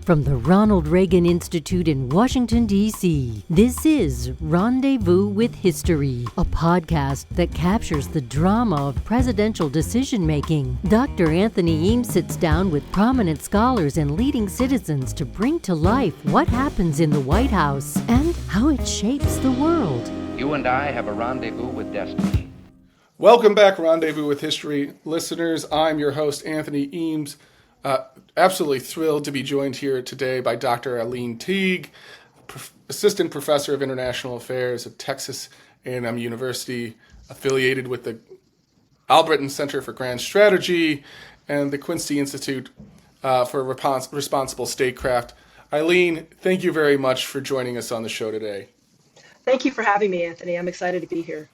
From the Ronald Reagan Institute in Washington, D.C., this is Rendezvous with History, a podcast that captures the drama of presidential decision-making. Dr. Anthony Eames sits down with prominent scholars and leading citizens to bring to life what happens in the White House and how it shapes the world. You and I have a rendezvous with destiny. Welcome back, Rendezvous with History listeners. I'm your host, Anthony Eames. Absolutely thrilled to be joined here today by Dr. Aileen Teague, Assistant Professor of International Affairs at Texas A&M University, affiliated with the Albritton Center for Grand Strategy and the Quincy Institute for Responsible Statecraft. Aileen, thank you very much for joining us on the show today. Thank you for having me, Anthony. I'm excited to be here.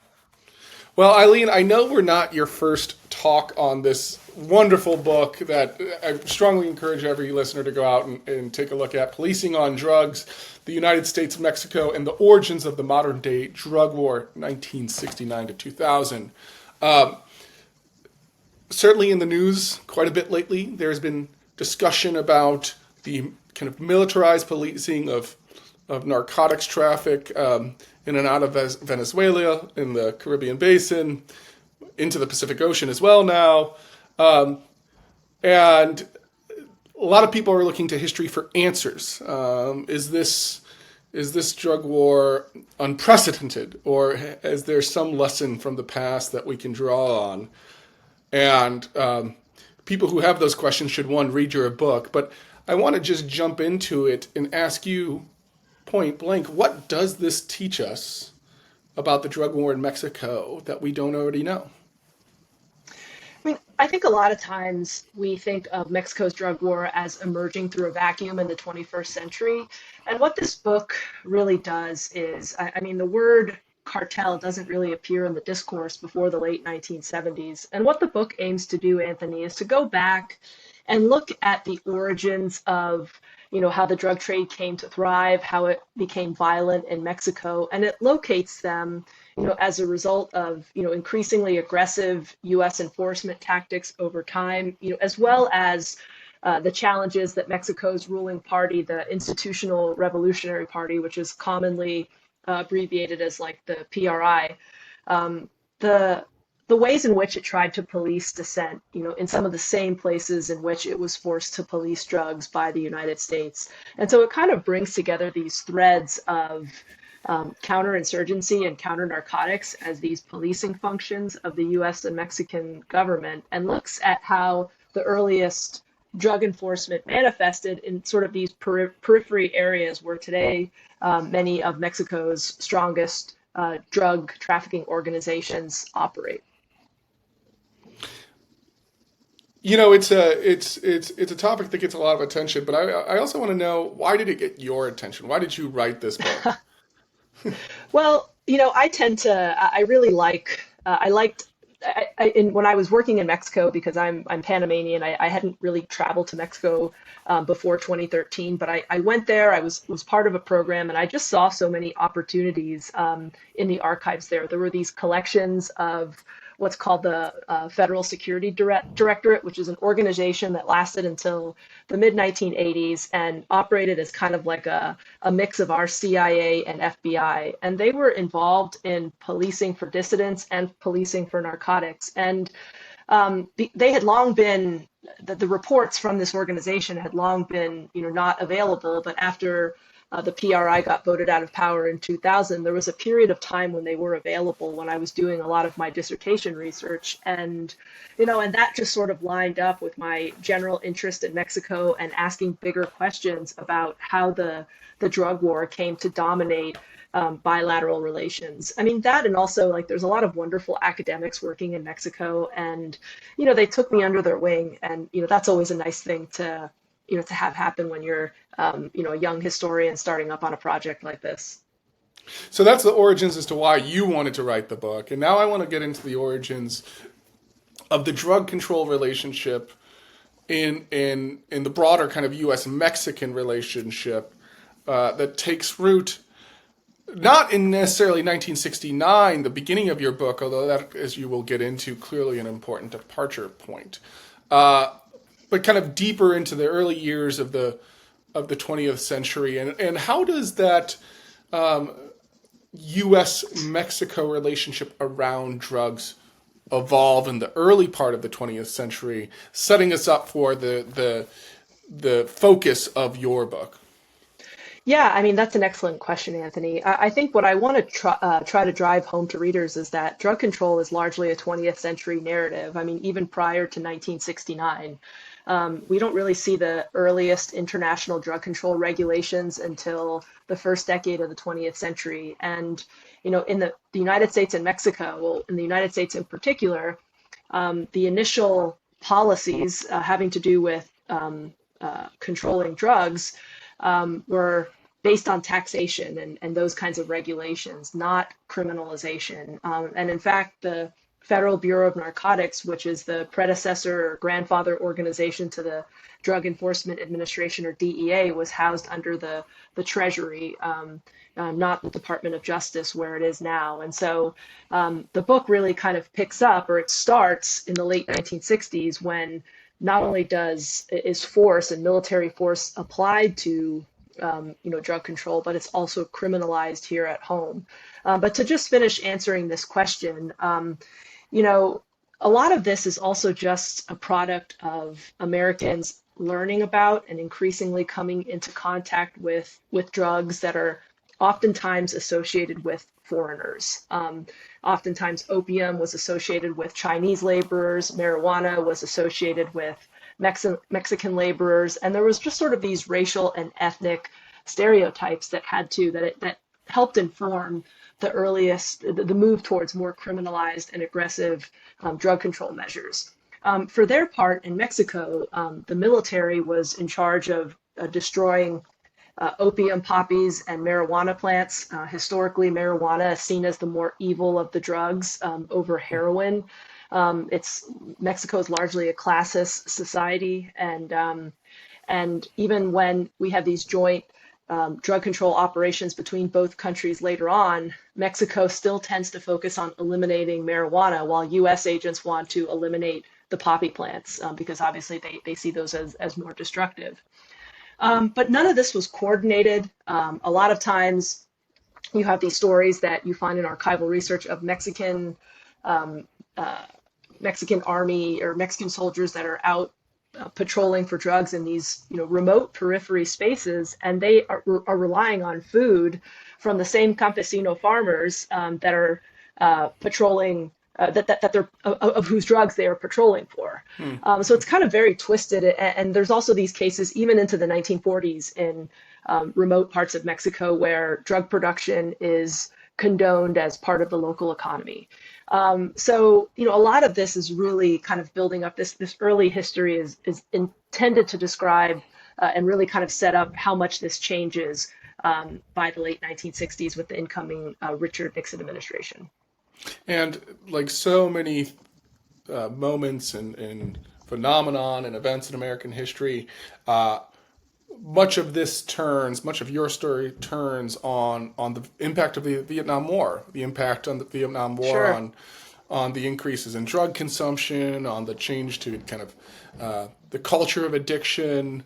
Well, Aileen, I know we're not your first talk on this wonderful book that I strongly encourage every listener to go out and take a look at, Policing on Drugs, the United States, Mexico, and the Origins of the Modern-Day Drug War, 1969 to 2000. Certainly in the news quite a bit lately, there's been discussion about the kind of militarized policing of narcotics traffic in and out of Venezuela, in the Caribbean Basin, into the Pacific Ocean as well now. And a lot of people are looking to history for answers. Is this drug war unprecedented, or is there some lesson from the past that we can draw on? And people who have those questions should, one, read your book. But I want to just jump into it and ask you, point blank, what does this teach us about the drug war in Mexico that we don't already know? I think a lot of times we think of Mexico's drug war as emerging through a vacuum in the 21st century. And what this book really does is, the word cartel doesn't really appear in the discourse before the late 1970s. And what the book aims to do, Anthony, is to go back and look at the origins of how the drug trade came to thrive, how it became violent in Mexico, and it locates them, as a result of, increasingly aggressive U.S. enforcement tactics over time, as well as the challenges that Mexico's ruling party, the Institutional Revolutionary Party, which is commonly abbreviated as like the PRI, the ways in which it tried to police dissent, in some of the same places in which it was forced to police drugs by the United States. And so it kind of brings together these threads of counterinsurgency and counter-narcotics as these policing functions of the U.S. and Mexican government, and looks at how the earliest drug enforcement manifested in sort of these periphery areas where today many of Mexico's strongest drug trafficking organizations operate. It's a topic that gets a lot of attention, but I also want to know, why did it get your attention? Why did you write this book? Well, I really like, when I was working in Mexico, because I'm Panamanian, I hadn't really traveled to Mexico before 2013, but I went there, I was part of a program, and I just saw so many opportunities in the archives there. There were these collections of what's called the Federal Security Directorate, which is an organization that lasted until the mid-1980s and operated as kind of like a mix of our CIA and FBI. And they were involved in policing for dissidents and policing for narcotics. And they had long been, the reports from this organization had long been, not available, but after the PRI got voted out of power in 2000, there was a period of time when they were available when I was doing a lot of my dissertation research. And, and that just sort of lined up with my general interest in Mexico and asking bigger questions about how the drug war came to dominate bilateral relations. That, and also there's a lot of wonderful academics working in Mexico, and, they took me under their wing, and, that's always a nice thing to have happen when you're, a young historian starting up on a project like this. So that's the origins as to why you wanted to write the book. And now I want to get into the origins of the drug control relationship in the broader kind of U.S.-Mexican relationship that takes root not in necessarily 1969, the beginning of your book, although that, as you will get into, clearly an important departure point. But kind of deeper into the early years of the of the 20th century, and how does that U.S.-Mexico relationship around drugs evolve in the early part of the 20th century, setting us up for the focus of your book? Yeah, I mean, that's an excellent question, Anthony. I think what I want to try to drive home to readers is that drug control is largely a 20th century narrative. I mean, even prior to 1969, we don't really see the earliest international drug control regulations until the first decade of the 20th century. And, in the United States and Mexico, well, in the United States in particular, the initial policies having to do with controlling drugs were based on taxation and those kinds of regulations, not criminalization. And in fact, the Federal Bureau of Narcotics, which is the predecessor or grandfather organization to the Drug Enforcement Administration, or DEA, was housed under the Treasury, not the Department of Justice where it is now. And so the book really kind of picks up, or it starts in the late 1960s, when not only is force and military force applied to drug control, but it's also criminalized here at home. But to just finish answering this question, a lot of this is also just a product of Americans learning about and increasingly coming into contact with drugs that are oftentimes associated with foreigners. Oftentimes opium was associated with Chinese laborers, marijuana was associated with Mexican laborers, and there was just sort of these racial and ethnic stereotypes that helped inform the move towards more criminalized and aggressive drug control measures. For their part, in Mexico, the military was in charge of destroying opium poppies and marijuana plants. Historically, marijuana is seen as the more evil of the drugs over heroin. Mexico is largely a classist society, and even when we have these joint drug control operations between both countries later on, Mexico still tends to focus on eliminating marijuana, while U.S. agents want to eliminate the poppy plants because obviously they see those as more destructive. But none of this was coordinated. A lot of times you have these stories that you find in archival research of Mexican army or Mexican soldiers that are out patrolling for drugs in these remote periphery spaces, and they are relying on food from the same campesino farmers that are patrolling that they're of whose drugs they are patrolling for. So it's kind of very twisted, and there's also these cases even into the 1940s in remote parts of Mexico where drug production is condoned as part of the local economy. So a lot of this is really kind of building up. This early history is intended to describe and really kind of set up how much this changes by the late 1960s with the incoming Richard Nixon administration. And like so many moments and phenomenon and events in American history, much of your story turns on the impact of the Vietnam War, the impact on the Vietnam War Sure. on the increases in drug consumption, on the change to kind of the culture of addiction.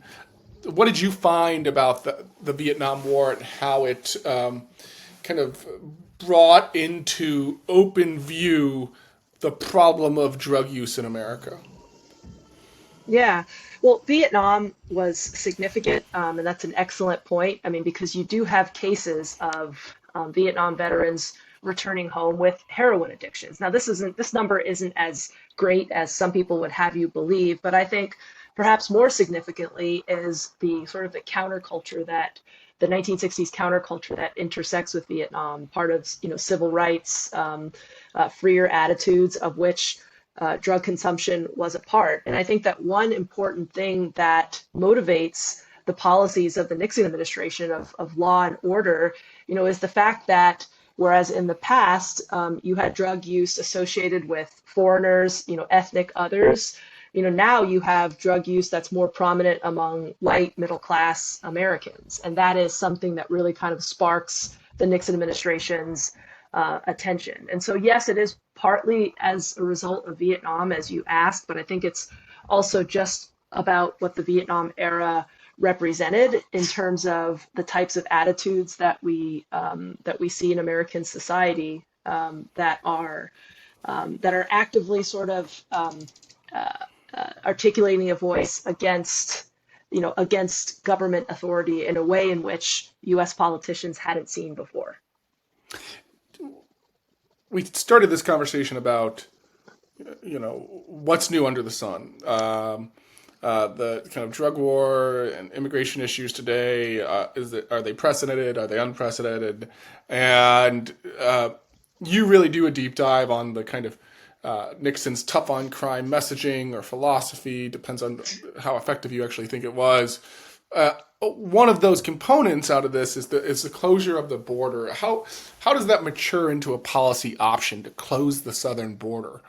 What did you find about the Vietnam War and how it kind of brought into open view the problem of drug use in America? Yeah, well, Vietnam was significant, and that's an excellent point. I mean, because you do have cases of Vietnam veterans returning home with heroin addictions. Now, this number isn't as great as some people would have you believe, but I think perhaps more significantly is the sort of the counterculture that the 1960s counterculture that intersects with Vietnam, part of civil rights, freer attitudes of which drug consumption was a part. And I think that one important thing that motivates the policies of the Nixon administration of law and order, is the fact that whereas in the past you had drug use associated with foreigners, ethnic others, now you have drug use that's more prominent among white middle class Americans. And that is something that really kind of sparks the Nixon administration's attention. And so, yes, it is partly as a result of Vietnam, as you asked, but I think it's also just about what the Vietnam era represented in terms of the types of attitudes that we see in American society that are actively sort of articulating a voice against against government authority in a way in which U.S. politicians hadn't seen before. We started this conversation about, what's new under the sun. The kind of drug war and immigration issues today, are they precedented? Are they unprecedented? And you really do a deep dive on the kind of Nixon's tough on crime messaging or philosophy, depends on how effective you actually think it was. One of those components out of this is the closure of the border. How does that mature into a policy option to close the southern border?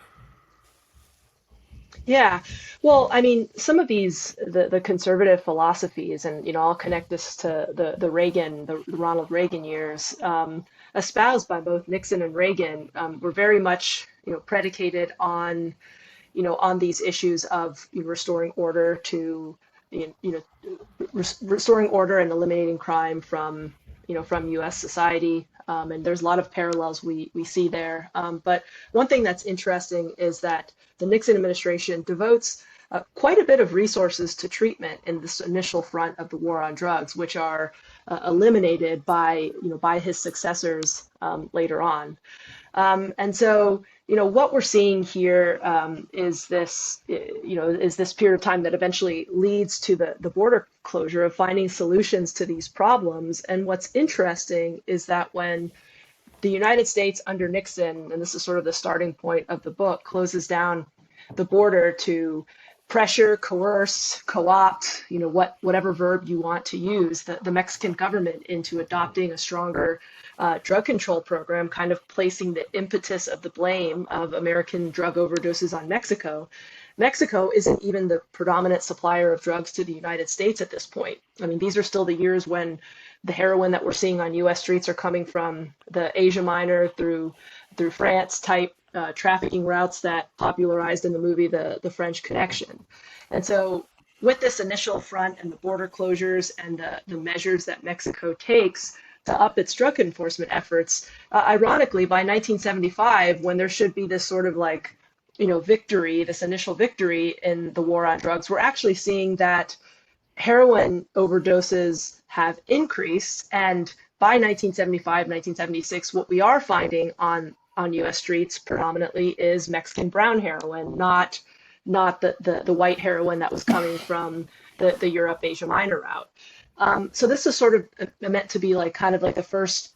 Yeah, well, I mean, some of the conservative philosophies, and I'll connect this to the Ronald Reagan years, espoused by both Nixon and Reagan, were very much predicated on on these issues of restoring order to restoring order and eliminating crime from from U.S. society. And there's a lot of parallels we see there. But one thing that's interesting is that the Nixon administration devotes quite a bit of resources to treatment in this initial front of the war on drugs, which are eliminated by by his successors later on. And so what we're seeing here is this is this period of time that eventually leads to the border closure, of finding solutions to these problems. And what's interesting is that when the United States under Nixon, and this is sort of the starting point of the book, closes down the border to pressure, coerce, co-opt, whatever verb you want to use, the Mexican government into adopting a stronger drug control program, kind of placing the impetus of the blame of American drug overdoses on Mexico. Mexico isn't even the predominant supplier of drugs to the United States at this point. I mean, these are still the years when the heroin that we're seeing on U.S. streets are coming from the Asia Minor through France type trafficking routes that popularized in the movie The French Connection. And so with this initial front and the border closures and the measures that Mexico takes to up its drug enforcement efforts, ironically, by 1975, when there should be this sort of like, victory, this initial victory in the war on drugs, we're actually seeing that heroin overdoses have increased. And by 1975, 1976, what we are finding on U.S. streets predominantly is Mexican brown heroin, not the white heroin that was coming from the Europe, Asia Minor route. So this is sort of meant to be like kind of like the first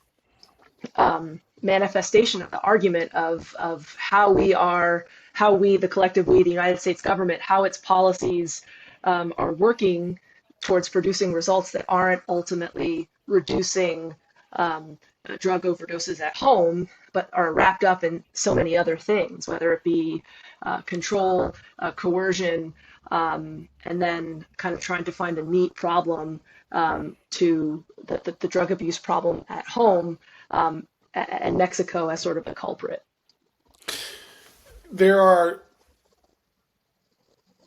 manifestation of the argument of how we, the collective we, the United States government, how its policies are working towards producing results that aren't ultimately reducing drug overdoses at home, but are wrapped up in so many other things, whether it be control, coercion, and then kind of trying to find a neat problem to the drug abuse problem at home, and Mexico as sort of a culprit. There are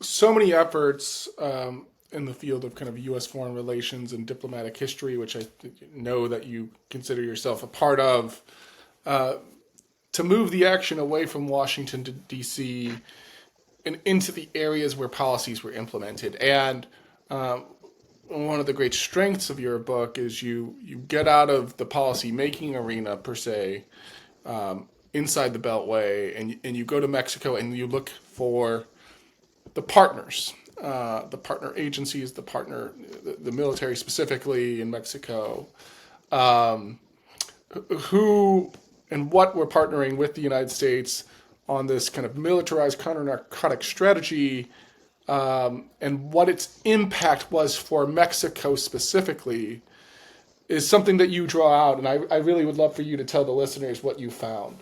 so many efforts in the field of kind of U.S. foreign relations and diplomatic history, which I know that you consider yourself a part of, to move the action away from Washington to D.C. and into the areas where policies were implemented. And one of the great strengths of your book is you get out of the policy-making arena, per se, inside the Beltway, and you go to Mexico and you look for the partners, the partner agencies, the military specifically in Mexico, who and what were partnering with the United States on this kind of militarized counter-narcotic strategy, and what its impact was for Mexico specifically, is something that you draw out. And I really would love for you to tell the listeners what you found.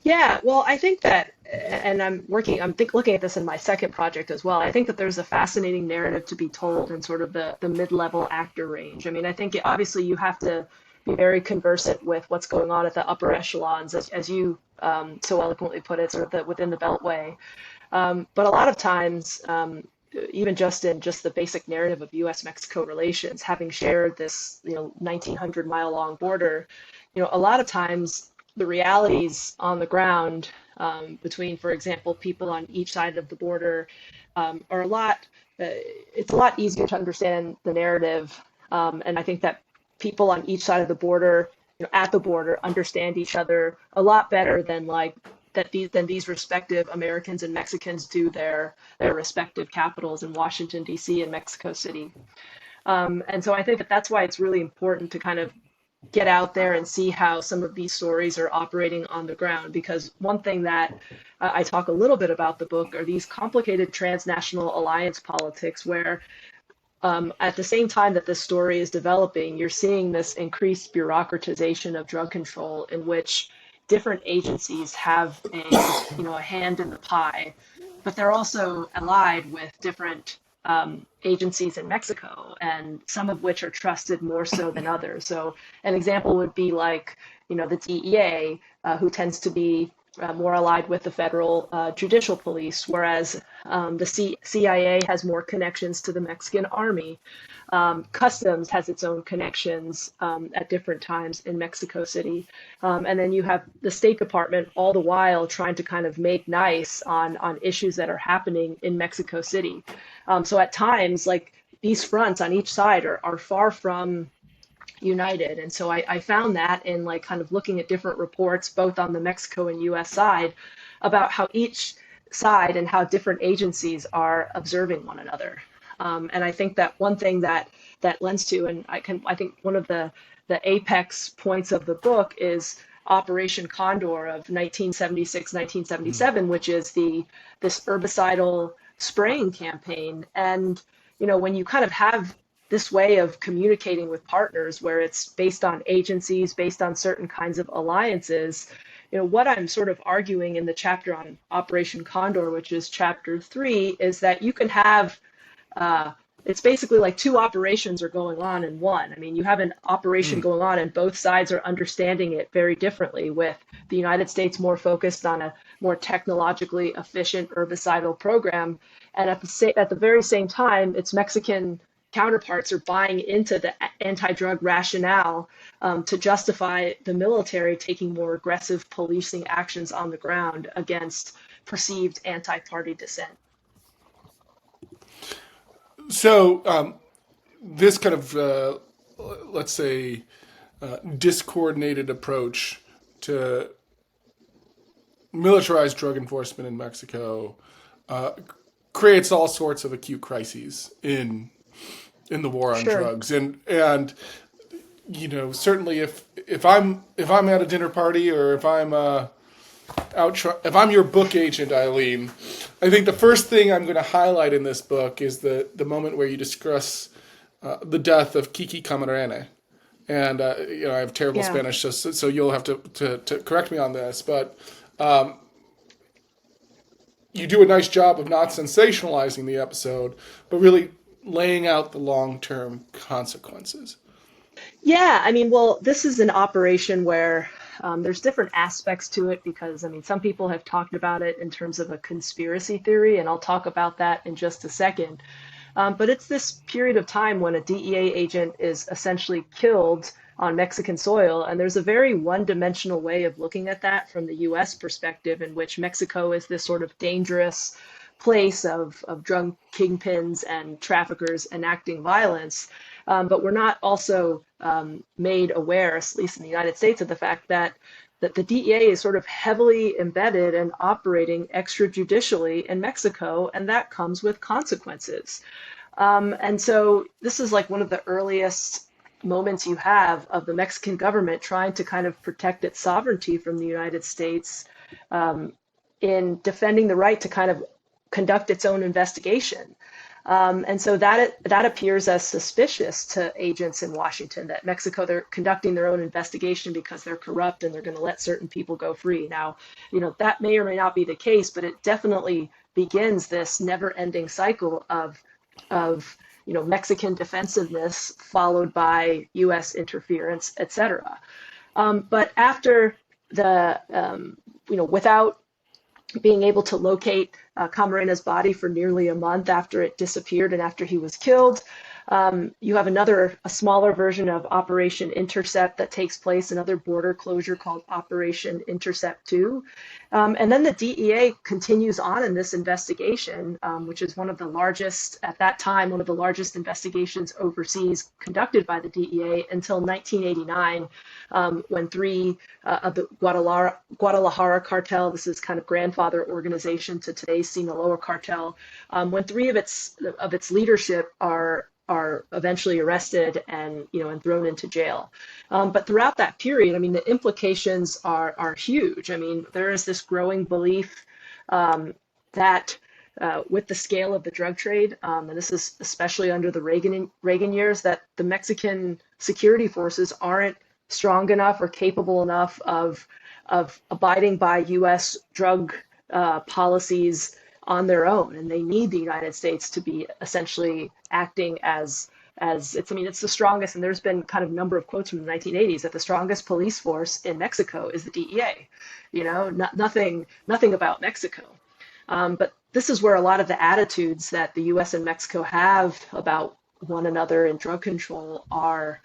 Yeah, well, I think that, and looking at this in my second project as well. I think that there's a fascinating narrative to be told in sort of the mid-level actor range. I mean, I think obviously you have to be very conversant with what's going on at the upper echelons, as you so eloquently put it, sort of within the Beltway. But a lot of times, even just in just the basic narrative of U.S.-Mexico relations, having shared this 1,900-mile long border, a lot of times the realities on the ground between, for example, people on each side of the border are a lot. It's a lot easier to understand the narrative, and I think that people on each side of the border, at the border, understand each other a lot better than these respective Americans and Mexicans do their respective capitals in Washington, D.C. and Mexico City. And so I think that that's why it's really important to kind of get out there and see how some of these stories are operating on the ground. Because one thing that I talk a little bit about the book are these complicated transnational alliance politics where at the same time that this story is developing, you're seeing this increased bureaucratization of drug control in which different agencies have a hand in the pie, but they're also allied with different agencies in Mexico, and some of which are trusted more so than others. So an example would be like, the DEA, who tends to be more allied with the federal judicial police, whereas the CIA has more connections to the Mexican army. Customs has its own connections at different times in Mexico City. And then you have the State Department all the while trying to kind of make nice on issues that are happening in Mexico City. So at times, like these fronts on each side are far from united. And so I found that in like kind of looking at different reports, both on the Mexico and US side, about how each side and how different agencies are observing one another. And I think that one thing that lends to, and I think one of the apex points of the book is Operation Condor of 1976, 1977, which is this herbicidal spraying campaign. And, when you kind of have this way of communicating with partners where it's based on agencies, based on certain kinds of alliances, what I'm sort of arguing in the chapter on Operation Condor, which is chapter 3, is that you can have it's basically like two operations are going on in one. I mean, you have an operation going on and both sides are understanding it very differently, with the United States more focused on a more technologically efficient herbicidal program. And at the very same time, its Mexican counterparts are buying into the anti-drug rationale to justify the military taking more aggressive policing actions on the ground against perceived anti-party dissent. So this kind of, let's say, discoordinated approach to militarized drug enforcement in Mexico creates all sorts of acute crises in the war on drugs, and certainly if I'm at a dinner party, or if I'm if I'm your book agent, Aileen, I think the first thing I'm going to highlight in this book is the moment where you discuss the death of Kiki Camarena. And I have terrible Spanish, so you'll have to correct me on this, but you do a nice job of not sensationalizing the episode, but really laying out the long-term consequences. Yeah, I mean, well, this is an operation where there's different aspects to it, because, I mean, some people have talked about it in terms of a conspiracy theory, and I'll talk about that in just a second. But it's this period of time when a DEA agent is essentially killed on Mexican soil, and there's a very one-dimensional way of looking at that from the U.S. perspective, in which Mexico is this sort of dangerous place of drug kingpins and traffickers enacting violence. But we're not also made aware, at least in the United States, of the fact that the DEA is sort of heavily embedded and operating extrajudicially in Mexico, and that comes with consequences. And so this is like one of the earliest moments you have of the Mexican government trying to kind of protect its sovereignty from the United States in defending the right to kind of conduct its own investigation. And so that appears as suspicious to agents in Washington, that Mexico, they're conducting their own investigation because they're corrupt and they're going to let certain people go free. Now, that may or may not be the case, but it definitely begins this never-ending cycle of Mexican defensiveness followed by U.S. interference, et cetera. But after without being able to locate Camarena's body for nearly a month after it disappeared and after he was killed. You have a smaller version of Operation Intercept that takes place, another border closure called Operation Intercept 2. And then the DEA continues on in this investigation, which is one of the largest, at that time, one of the largest investigations overseas conducted by the DEA until 1989, when three of the Guadalajara cartel, this is kind of grandfather organization to today's Sinaloa cartel, when three of its leadership are eventually arrested and and thrown into jail. But throughout that period, I mean, the implications are huge. I mean, there is this growing belief that with the scale of the drug trade, and this is especially under the Reagan years, that the Mexican security forces aren't strong enough or capable enough of abiding by U.S. drug policies on their own, and they need the United States to be essentially acting as it's the strongest, and there's been kind of a number of quotes from the 1980s that the strongest police force in Mexico is the DEA. Nothing about Mexico. But this is where a lot of the attitudes that the U.S. and Mexico have about one another in drug control are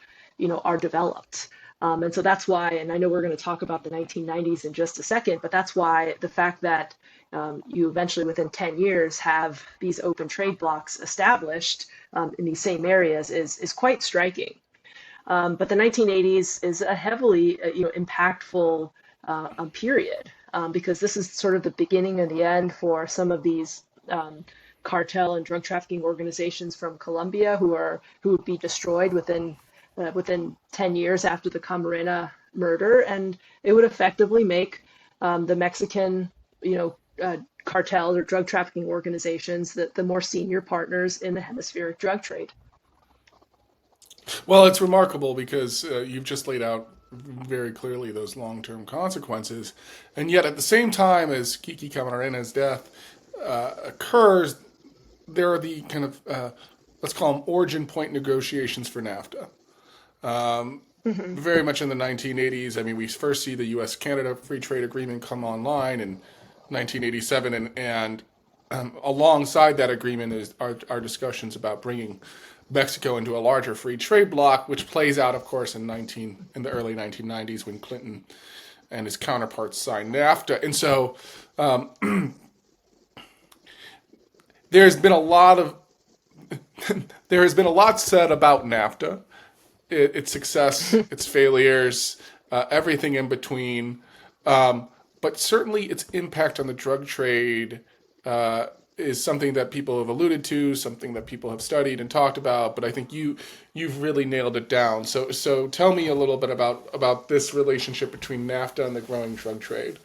developed. And so that's why, and I know we're going to talk about the 1990s in just a second, but that's why the fact that you eventually within 10 years have these open trade blocks established in these same areas is quite striking. But the 1980s is a heavily impactful period because this is sort of the beginning and the end for some of these cartel and drug trafficking organizations from Colombia who would be destroyed within 10 years after the Camarena murder, and it would effectively make the Mexican cartel or drug trafficking organizations the more senior partners in the hemispheric drug trade. Well, it's remarkable because you've just laid out very clearly those long-term consequences, and yet at the same time as Kiki Camarena's death occurs, there are the kind of let's call them origin point negotiations for NAFTA. Very much in the 1980s. I mean, we first see the U.S.-Canada Free Trade Agreement come online in 1987, and alongside that agreement are discussions about bringing Mexico into a larger free trade bloc, which plays out, of course, in the early 1990s when Clinton and his counterparts signed NAFTA. And so there's been a lot said about NAFTA. Its success, its failures, everything in between. But certainly its impact on the drug trade is something that people have alluded to, something that people have studied and talked about. But I think you've really nailed it down. So tell me a little bit about this relationship between NAFTA and the growing drug trade.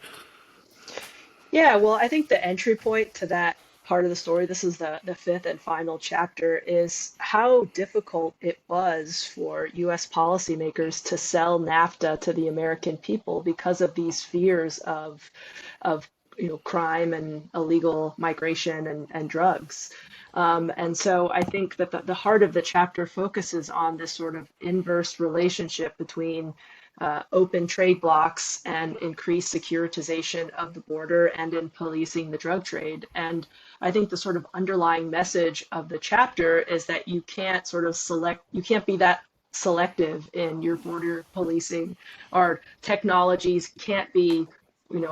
Yeah, well, I think the entry point to that part of the story, this is the fifth and final chapter, is how difficult it was for U.S. policymakers to sell NAFTA to the American people because of these fears of crime and illegal migration and drugs. And so I think that the heart of the chapter focuses on this sort of inverse relationship between open trade blocks and increased securitization of the border and in policing the drug trade. And I think the sort of underlying message of the chapter is that you can't you can't be that selective in your border policing, or technologies can't be,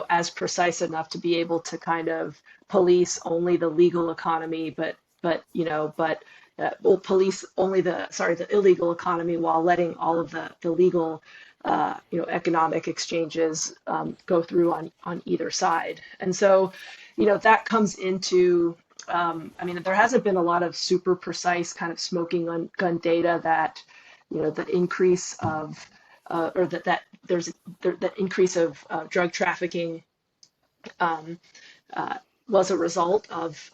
as precise enough to be able to kind of police only the legal economy, but will police only the illegal economy while letting all of the legal economic exchanges go through on either side. And so, that comes into, there hasn't been a lot of super precise kind of smoking gun data that, the increase of, or that there's the increase of drug trafficking was a result of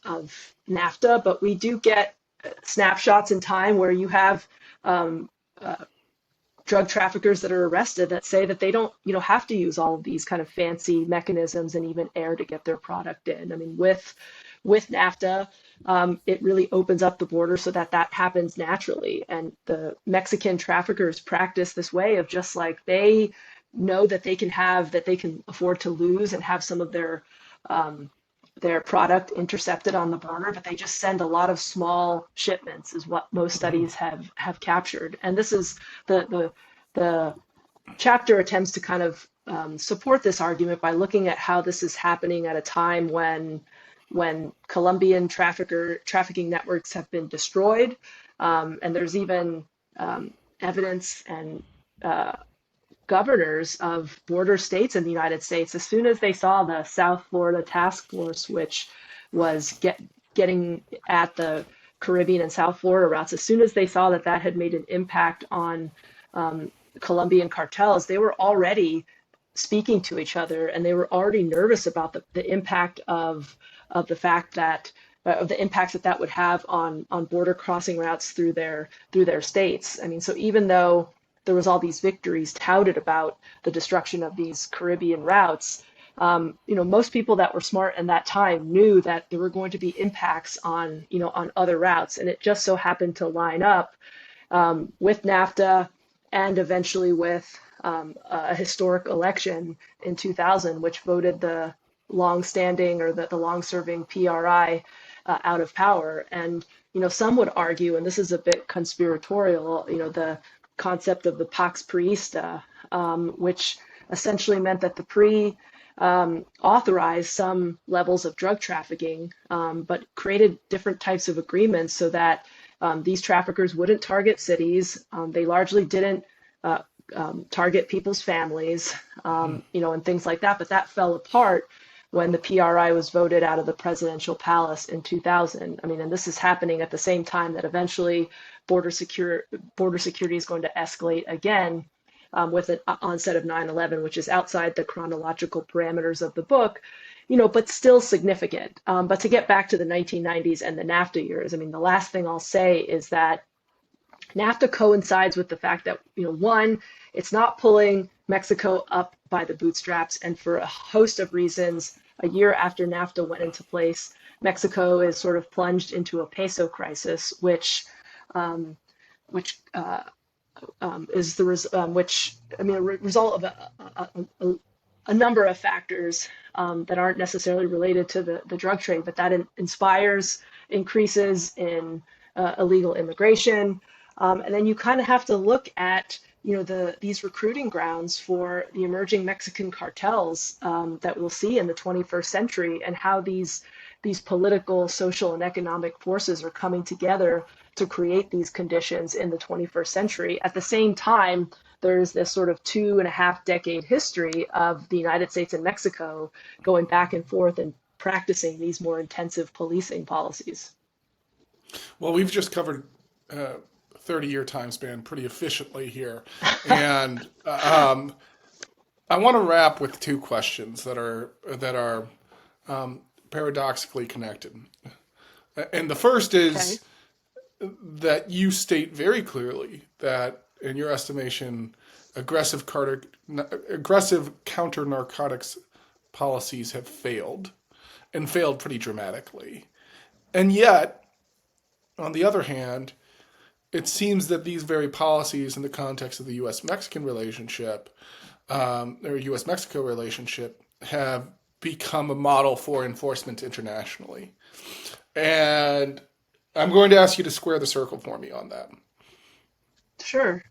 NAFTA, but we do get snapshots in time where you have drug traffickers that are arrested that say that they don't, have to use all of these kind of fancy mechanisms and even air to get their product in. I mean, with NAFTA, it really opens up the border so that happens naturally. And the Mexican traffickers practice this way of just like they know that they can afford to lose and have some of their their product intercepted on the border, but they just send a lot of small shipments, is what most studies have captured. And this is the chapter attempts to kind of support this argument by looking at how this is happening at a time when Colombian trafficking networks have been destroyed, and there's even evidence and governors of border states in the United States, as soon as they saw the South Florida Task Force, which was getting at the Caribbean and South Florida routes, as soon as they saw that that had made an impact on Colombian cartels, they were already speaking to each other, and they were already nervous about the impact of the fact that of the impacts that would have on border crossing routes through their states. I mean, so even though there was all these victories touted about the destruction of these Caribbean routes, most people that were smart in that time knew that there were going to be impacts on other routes, and it just so happened to line up with NAFTA and eventually with a historic election in 2000, which voted the long-standing or the long-serving PRI out of power. And some would argue, and this is a bit conspiratorial, the concept of the Pax Priista, which essentially meant that the PRI authorized some levels of drug trafficking, but created different types of agreements so that these traffickers wouldn't target cities. They largely didn't target people's families, and things like that. But that fell apart when the PRI was voted out of the presidential palace in 2000. I mean, and this is happening at the same time that eventually border security is going to escalate again with an onset of 9/11, which is outside the chronological parameters of the book, but still significant. But to get back to the 1990s and the NAFTA years, I mean, the last thing I'll say is that NAFTA coincides with the fact that, one, it's not pulling Mexico up by the bootstraps, and for a host of reasons, a year after NAFTA went into place, Mexico is sort of plunged into a peso crisis, which is a result of a number of factors that aren't necessarily related to the drug trade, but that inspires increases in illegal immigration. And then you kind of have to look at these recruiting grounds for the emerging Mexican cartels that we'll see in the 21st century, and how these political, social, and economic forces are coming together to create these conditions in the 21st century. At the same time, there's this sort of 2.5-decade history of the United States and Mexico going back and forth and practicing these more intensive policing policies. Well, we've just covered 30-year time span pretty efficiently here. And I want to wrap with two questions that are paradoxically connected. And the first is that you state very clearly that, in your estimation, aggressive counter-narcotics policies have failed, and failed pretty dramatically. And yet, on the other hand, it seems that these very policies in the context of the U.S.-Mexican relationship, or U.S.-Mexico relationship, have become a model for enforcement internationally. And I'm going to ask you to square the circle for me on that. Sure.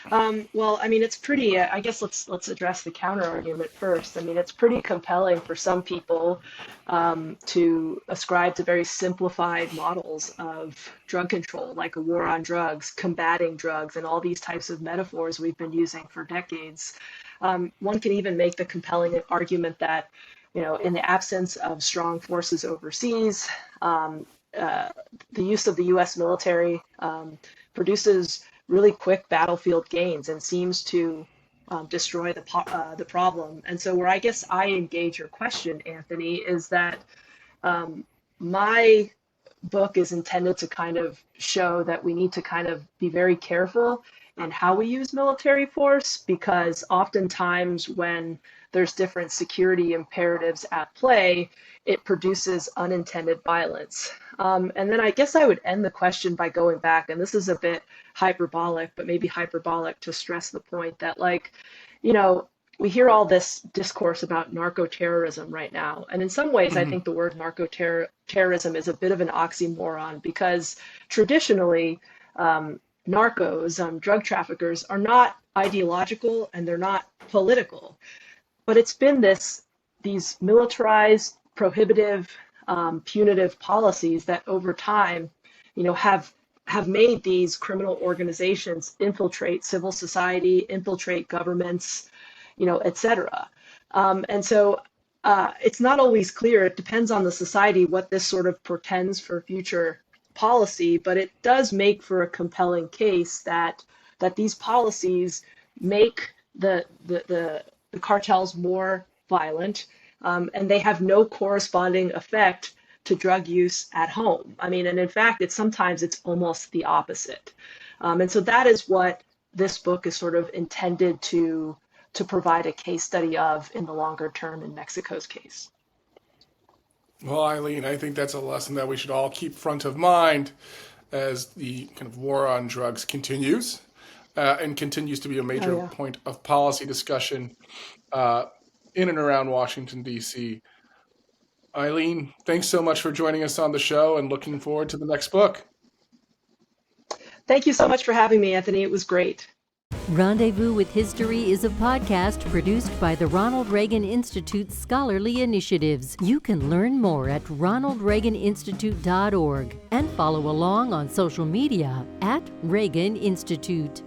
Well, I mean, it's pretty, I guess let's address the counter argument first. I mean, it's pretty compelling for some people to ascribe to very simplified models of drug control, like a war on drugs, combating drugs, and all these types of metaphors we've been using for decades. One can even make the compelling argument that, in the absence of strong forces overseas, the use of the U.S. military produces really quick battlefield gains and seems to destroy the problem. And so where I guess I engage your question, Anthony, is that my book is intended to kind of show that we need to kind of be very careful in how we use military force, because oftentimes when there's different security imperatives at play, it produces unintended violence. And then I guess I would end the question by going back, and this is a bit hyperbolic, but maybe hyperbolic to stress the point that, we hear all this discourse about narco-terrorism right now. And in some ways, I think the word narco-terrorism is a bit of an oxymoron because traditionally, narcos, drug traffickers, are not ideological and they're not political. But it's been these militarized, prohibitive, punitive policies that over time, have made these criminal organizations infiltrate civil society, infiltrate governments, et cetera. And so it's not always clear. It depends on the society what this sort of portends for future policy, but it does make for a compelling case that these policies make the cartels more violent, and they have no corresponding effect to drug use at home. I mean, and in fact, sometimes it's almost the opposite. And so that is what this book is sort of intended to provide a case study of in the longer term in Mexico's case. Well, Aileen, I think that's a lesson that we should all keep front of mind as the kind of war on drugs continues and continues to be a major point of policy discussion in and around Washington, D.C. Aileen, thanks so much for joining us on the show and looking forward to the next book. Thank you so much for having me, Anthony. It was great. Rendezvous with History is a podcast produced by the Ronald Reagan Institute's scholarly initiatives. You can learn more at ronaldreaganinstitute.org and follow along on social media at Reagan Institute.